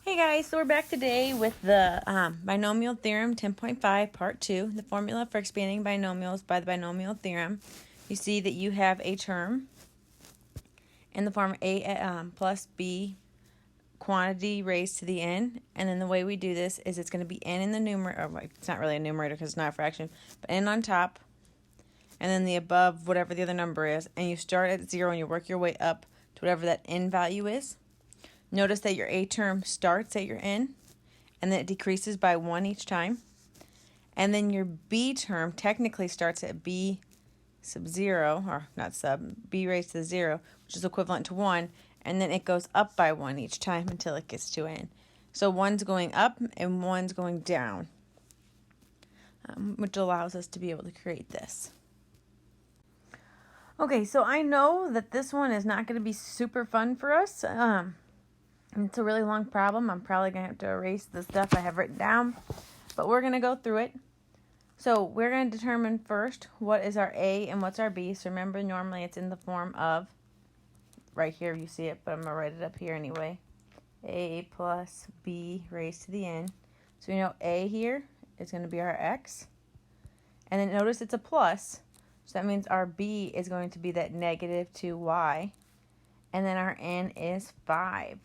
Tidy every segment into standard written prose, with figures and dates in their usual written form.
Hey guys, so we're back today with the binomial theorem 10.5 part 2, the formula for expanding binomials by the binomial theorem. You see that you have a term in the form a plus b quantity raised to the n, and then the way we do this is it's going to be n in the numerator, or it's not really a numerator because it's not a fraction, but n on top, and then the above whatever the other number is, and you start at 0 and you work your way up to whatever that n value is. Notice that your a term starts at your n, and then it decreases by 1 each time. And then your b term technically starts at b sub 0, or not sub, b raised to the 0, which is equivalent to 1, and then it goes up by 1 each time until it gets to n. So one's going up and one's going down, which allows us to be able to create this. Okay, so I know that this one is not going to be super fun for us. It's a really long problem. I'm probably going to have to erase the stuff I have written down, but we're going to go through it. So we're going to determine first what is our a and what's our b. So remember, normally it's in the form of, right here you see it, but I'm going to write it up here anyway, a plus b raised to the n. So we know a here is going to be our x, and then notice it's a plus, so that means our b is going to be that negative 2y, and then our n is 5.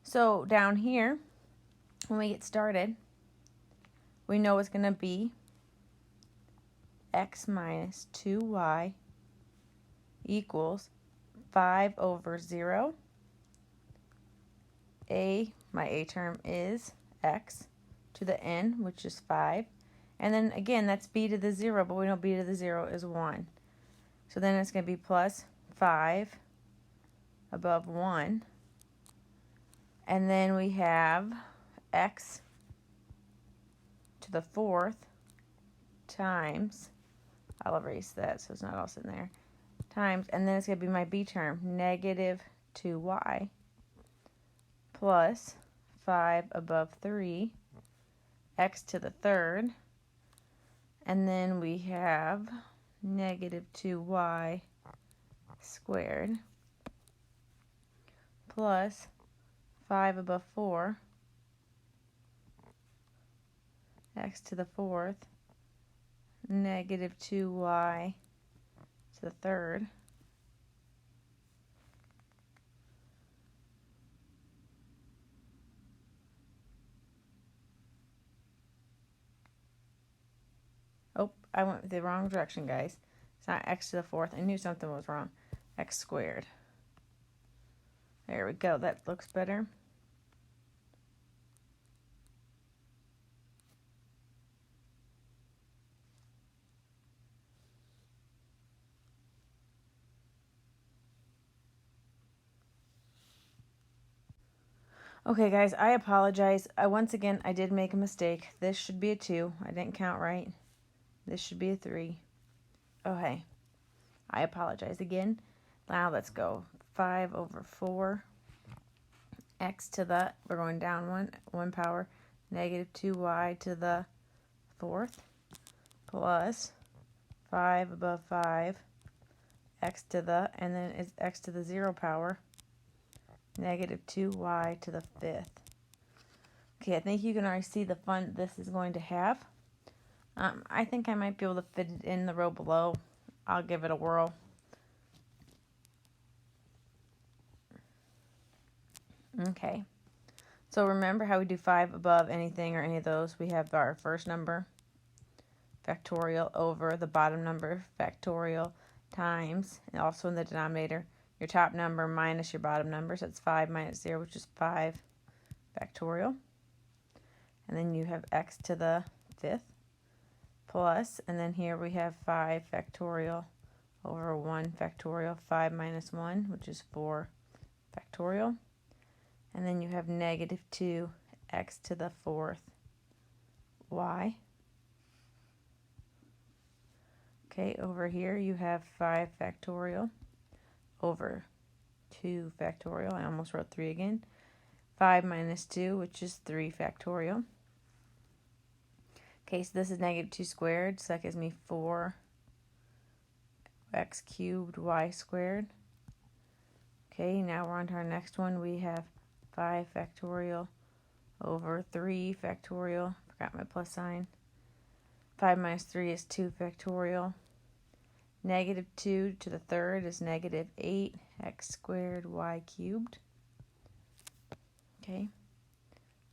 So down here, when we get started, we know it's going to be x minus 2y equals 5 over 0. My a term is x to the n, which is 5. And then again, that's b to the 0, but we know b to the 0 is 1. So then it's going to be plus 5 above 1. And then we have x to the 4th times, I'll erase that so it's not all sitting there, times, and then it's going to be my b term, negative 2y, plus 5 above 3, x to the 3rd, and then we have negative 2y squared, plus 5 above 4, x to the 4th, negative 2y to the 3rd, oh, I went the wrong direction, guys. It's not x to the 4th. I knew something was wrong. X squared. There we go. That looks better. Okay, guys, I apologize. Once again, I did make a mistake. This should be a 2. I didn't count right. This should be a 3. Okay. I apologize again. Now let's go. 5 over 4. X to the, we're going down one power, negative 2y to the 4th, plus 5 above 5, x to the, and then it's x to the 0 power, negative 2y to the 5th. Okay, I think you can already see the fun this is going to have. I think I might be able to fit it in the row below. I'll give it a whirl. Okay, so remember how we do 5 above anything or any of those. We have our first number, factorial, over the bottom number, factorial, times, and also in the denominator, your top number minus your bottom number. So it's 5 minus 0, which is 5 factorial. And then you have x to the 5th, plus, and then here we have 5 factorial over 1 factorial, 5 minus 1, which is 4 factorial. And then you have negative 2 x to the 4th y. Okay, over here you have 5 factorial over 2 factorial. I almost wrote 3 again. 5 minus 2, which is 3 factorial. Okay, so this is negative 2 squared, so that gives me 4 x cubed y squared. Okay, now we're on to our next one. We have 5 factorial over 3 factorial. Forgot my plus sign. 5 minus 3 is 2 factorial. Negative 2 to the third is negative 8 x squared y cubed. Okay.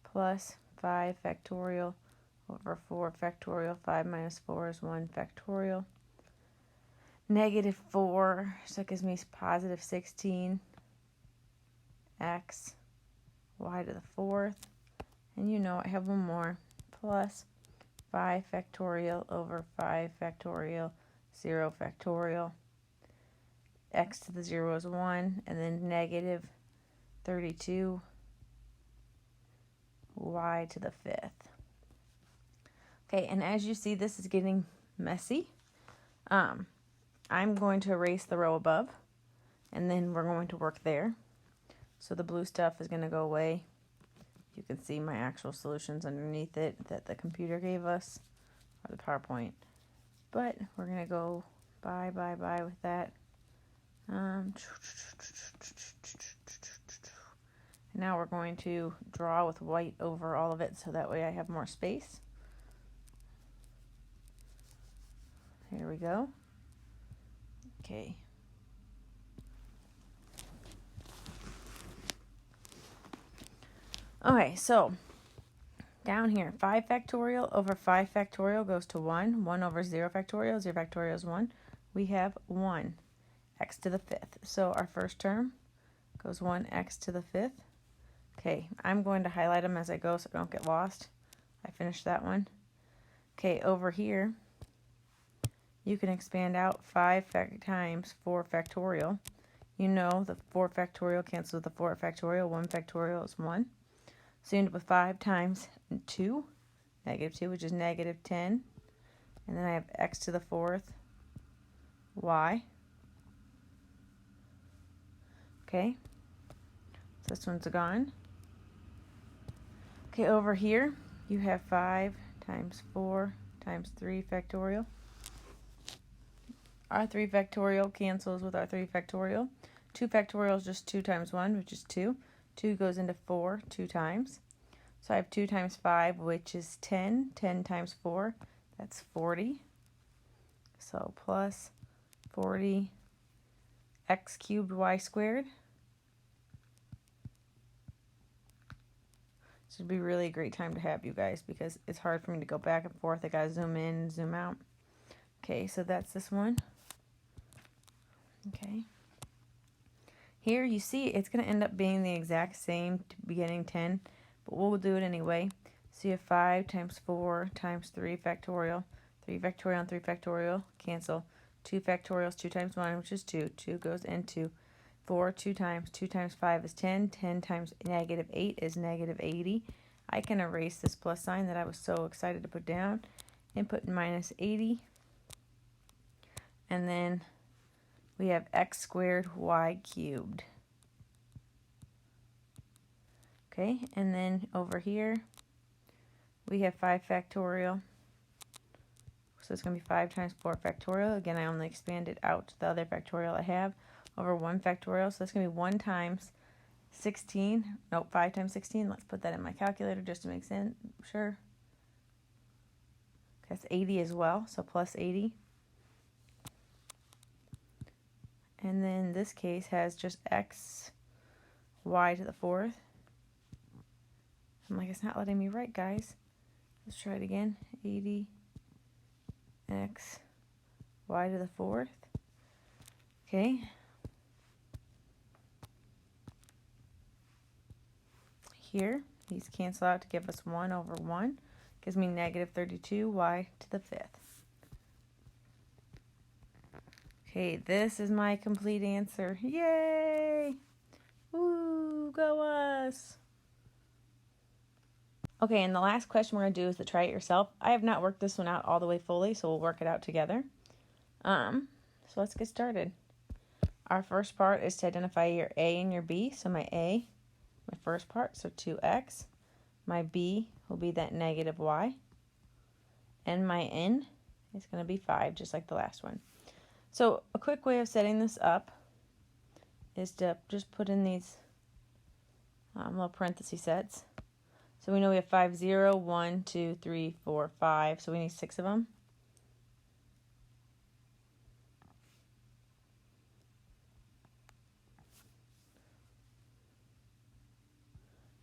Plus 5 factorial over 4 factorial. 5 minus 4 is 1 factorial. Negative 4, so that gives me positive 16 x y to the fourth. And you know I have one more. Plus 5 factorial over 5 factorial, 0 factorial. X to the 0 is 1, and then negative 32 y to the fifth. Okay, and as you see, this is getting messy. I'm going to erase the row above, and then we're going to work there. So the blue stuff is going to go away. You can see my actual solutions underneath it that the computer gave us, or the PowerPoint. But we're going to go bye with that. And now we're going to draw with white over all of it so that way I have more space. Here we go. Okay. Okay, so down here, 5 factorial over 5 factorial goes to 1. 1 over 0 factorial. 0 factorial is 1. We have 1 x to the fifth. So our first term goes 1 x to the fifth. Okay, I'm going to highlight them as I go so I don't get lost. I finished that one. Okay, over here, you can expand out 5 times 4 factorial. You know the 4 factorial cancels with the 4 factorial. 1 factorial is 1. So you end up with 5 times 2, negative 2, which is negative 10. And then I have x to the fourth, y. Okay, so this one's gone. Okay, over here, you have 5 times 4 times 3 factorial. Our 3 factorial cancels with our 3 factorial. 2 factorial is just 2 times 1, which is 2. 2 goes into 4 2 times. So I have 2 times 5, which is 10. 10 times 4, that's 40. So plus 40 x cubed y squared. This would be really a great time to have you guys because it's hard for me to go back and forth. I gotta zoom in, zoom out. Okay, so that's this one. Okay. Here you see it's going to end up being the exact same beginning 10, but we'll do it anyway. So you have 5 times 4 times 3 factorial. 3 factorial and 3 factorial cancel. 2 factorial is 2 times 1, which is 2. 2 goes into 4 2 times. 2 times 5 is 10. 10 times negative 8 is negative 80. I can erase this plus sign that I was so excited to put down and put minus 80. And then we have x squared y cubed. Okay, and then over here we have 5 factorial. So it's going to be 5 times 4 factorial. Again, I only expanded out the other factorial I have over 1 factorial. So that's going to be 1 times 16. Nope, 5 times 16. Let's put that in my calculator just to make sense. Sure. That's 80 as well, so plus 80. And then this case has just x, y to the fourth. I'm like, it's not letting me write, guys. Let's try it again. 80 x, y to the fourth. Okay. Here, these cancel out to give us 1 over 1. Gives me negative 32 y to the fifth. Okay, this is my complete answer. Yay! Woo, go us! Okay, and the last question we're going to do is to try it yourself. I have not worked this one out all the way fully, so we'll work it out together. So let's get started. Our first part is to identify your A and your B. So my A, my first part, so 2x. My B will be that negative y. And my N is going to be 5, just like the last one. So a quick way of setting this up is to just put in these little parenthesis sets. So we know we have 5, 0, 1, 2, 3, 4, 5. So we need 6 of them.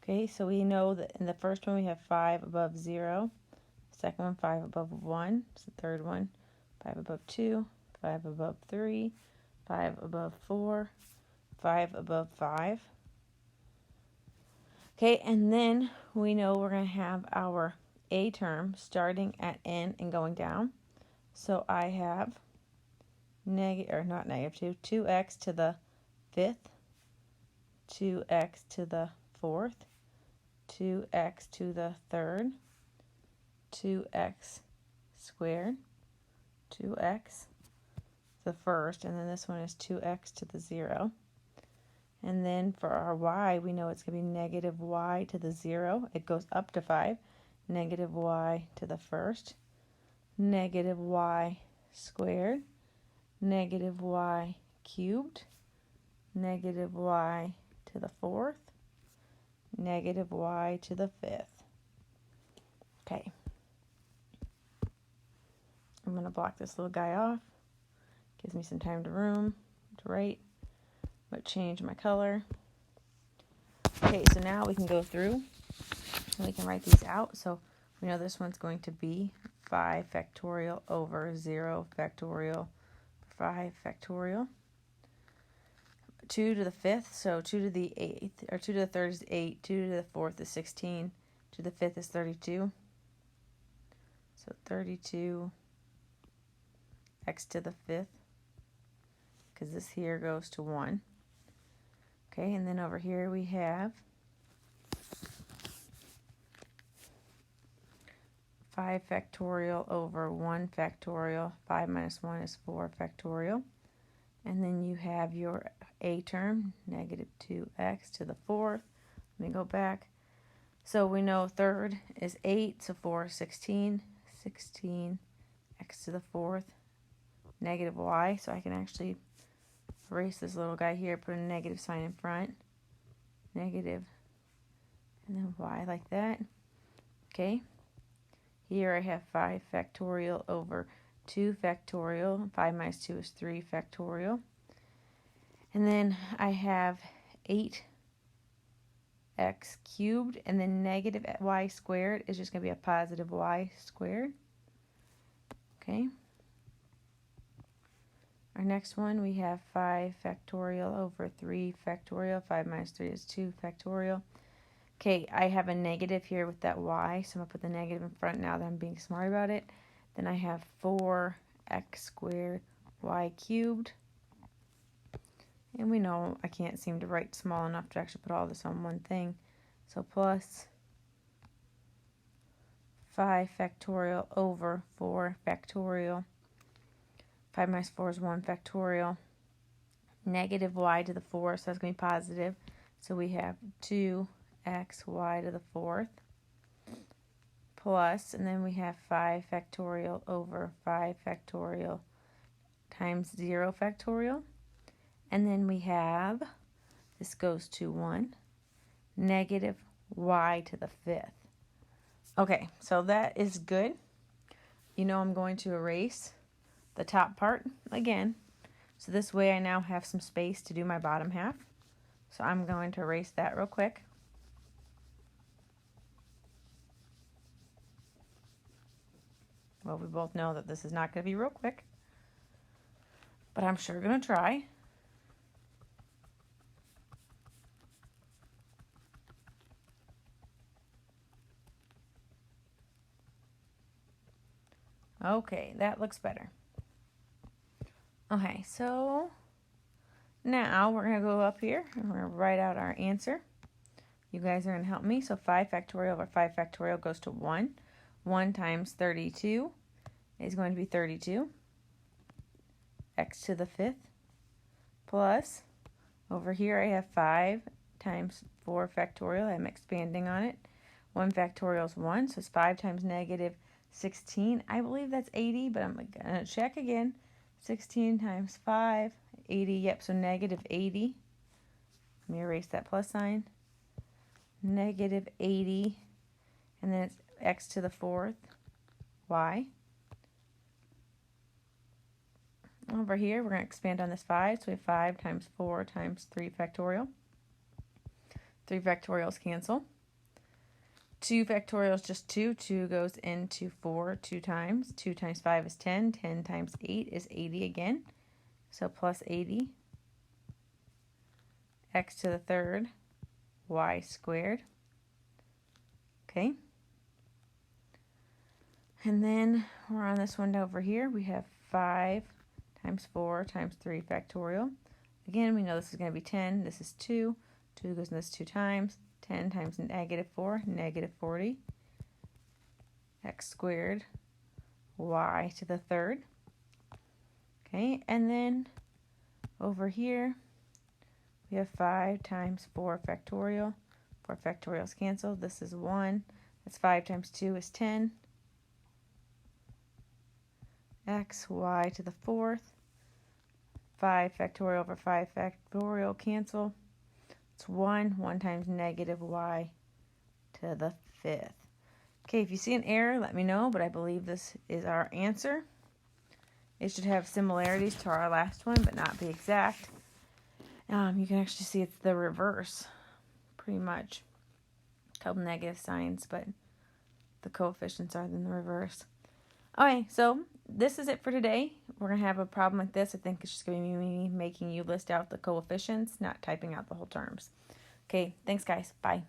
Okay, so we know that in the first one we have 5 above 0. Second one, 5 above 1. It's the third one, 5 above 2, 5 above 3, 5 above 4, 5 above 5. Okay, and then we know we're going to have our a term starting at n and going down. So I have not negative 2, 2x to the 5th, 2x to the 4th, 2x to the 3rd, 2x squared, 2x the first, and then this one is 2x to the 0. And then for our y, we know it's going to be negative y to the 0. It goes up to 5. Negative y to the first, negative y squared, negative y cubed, negative y to the 4th, negative y to the 5th. Okay. I'm going to block this little guy off. Gives me some time to write. But change my color. Okay, so now we can go through and we can write these out. So we know this one's going to be 5 factorial over 0 factorial, 5 factorial. 2 to the 5th, so 2 to the 8th, or 2 to the 3rd is 8, 2 to the 4th is 16, 2 to the 5th is 32. So 32 x to the 5th, because this here goes to 1. Okay, and then over here we have 5 factorial over 1 factorial. 5 minus 1 is 4 factorial. And then you have your a term, negative 2x to the 4th. Let me go back. So we know 3rd is 8, so 4 is 16. 16 x to the 4th, negative y. So I can actually erase this little guy here, put a negative sign in front. Negative, and then y like that. Okay. Here I have 5 factorial over 2 factorial. 5 minus 2 is 3 factorial. And then I have 8x cubed, and then negative y squared is just going to be a positive y squared. Okay. Our next one, we have 5 factorial over 3 factorial. 5 minus 3 is 2 factorial. Okay, I have a negative here with that y, so I'm going to put the negative in front now that I'm being smart about it. Then I have 4x squared y cubed. And we know I can't seem to write small enough to actually put all this on one thing. So plus 5 factorial over 4 factorial. 5 minus 4 is 1 factorial. Negative y to the 4th, so that's going to be positive. So we have 2xy to the 4th. Plus, and then we have 5 factorial over 5 factorial times 0 factorial. And then we have, this goes to 1, negative y to the 5th. Okay, so that is good. You know I'm going to erase the top part again. So this way I now have some space to do my bottom half. So I'm going to erase that real quick. Well, we both know that this is not going to be real quick, but I'm sure going to try. Okay, that looks better. Okay, so now we're going to go up here and we're going to write out our answer. You guys are going to help me. So 5 factorial over 5 factorial goes to 1. 1 times 32 is going to be 32. X to the 5th. Plus, over here I have 5 times 4 factorial. I'm expanding on it. 1 factorial is 1, so it's 5 times negative 16. I believe that's 80, but I'm going to check again. 16 times 5, 80. Yep, so negative 80. Let me erase that plus sign. negative 80, and then it's x to the 4th, y. Over here, we're going to expand on this 5, so we have 5 times 4 times 3 factorial. 3 factorials cancel. 2 factorial is just 2. 2 goes into 4 2 times. 2 times 5 is 10. 10 times 8 is 80 again. So plus 80. X to the 3rd, y squared. Okay. And then we're on this one over here. We have 5 times 4 times 3 factorial. Again, we know this is going to be 10. This is 2. 2 goes in this 2 times. 10 times negative 4, negative 40. X squared, y to the 3rd. Okay, and then over here, we have 5 times 4 factorial. 4 factorials cancel. This is 1. That's 5 times 2 is 10. X, y to the 4th. 5 factorial over 5 factorial cancel. It's 1. 1 times negative y to the 5th. Okay, if you see an error, let me know, but I believe this is our answer. It should have similarities to our last one, but not be exact. You can actually see it's the reverse, pretty much. A couple negative signs, but the coefficients are in the reverse. Okay, so this is it for today. We're going to have a problem like this. I think it's just going to be me making you list out the coefficients, not typing out the whole terms. Okay, thanks guys. Bye.